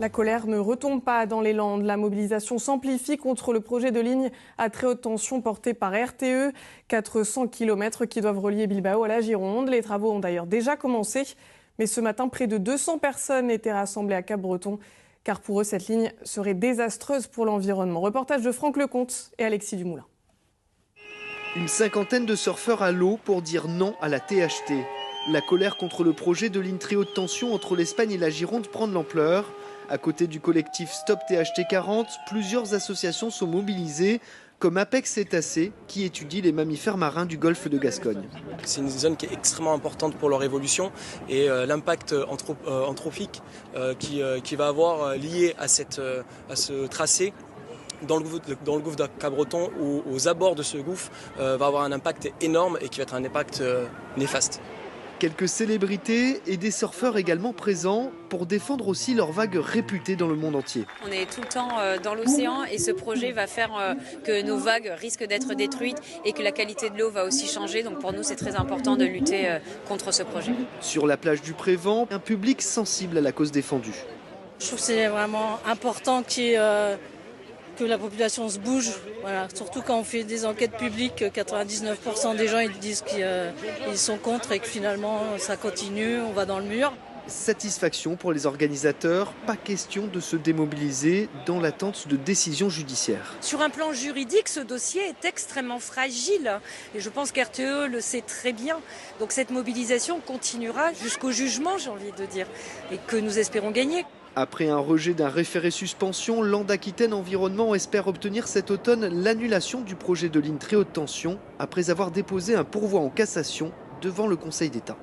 La colère ne retombe pas dans les Landes. La mobilisation s'amplifie contre le projet de ligne à très haute tension porté par RTE. 400 km qui doivent relier Bilbao à la Gironde. Les travaux ont d'ailleurs déjà commencé. Mais ce matin, près de 200 personnes étaient rassemblées à Capbreton. Car pour eux, cette ligne serait désastreuse pour l'environnement. Reportage de Franck Lecomte et Alexis Dumoulin. Une cinquantaine de surfeurs à l'eau pour dire non à la THT. La colère contre le projet de ligne très haute tension entre l'Espagne et la Gironde prend de l'ampleur. À côté du collectif Stop THT 40, plusieurs associations sont mobilisées, comme Apex Cétacés, qui étudie les mammifères marins du golfe de Gascogne. C'est une zone qui est extrêmement importante pour leur évolution et l'impact anthropique qui va avoir lié à ce tracé dans le gouffre de Capbreton ou aux abords de ce gouffre va avoir un impact énorme et qui va être un impact néfaste. Quelques célébrités et des surfeurs également présents pour défendre aussi leurs vagues réputées dans le monde entier. On est tout le temps dans l'océan et ce projet va faire que nos vagues risquent d'être détruites et que la qualité de l'eau va aussi changer. Donc pour nous, c'est très important de lutter contre ce projet. Sur la plage du Prévent, un public sensible à la cause défendue. Je trouve que c'est vraiment important que la population se bouge, voilà. Surtout quand on fait des enquêtes publiques, 99% des gens ils disent qu'ils sont contre et que finalement ça continue, on va dans le mur. Satisfaction pour les organisateurs, pas question de se démobiliser dans l'attente de décisions judiciaires. Sur un plan juridique, ce dossier est extrêmement fragile et je pense qu'RTE le sait très bien. Donc cette mobilisation continuera jusqu'au jugement, j'ai envie de dire, et que nous espérons gagner. Après un rejet d'un référé suspension, Landes Aquitaine Environnement espère obtenir cet automne l'annulation du projet de ligne très haute tension après avoir déposé un pourvoi en cassation devant le Conseil d'État.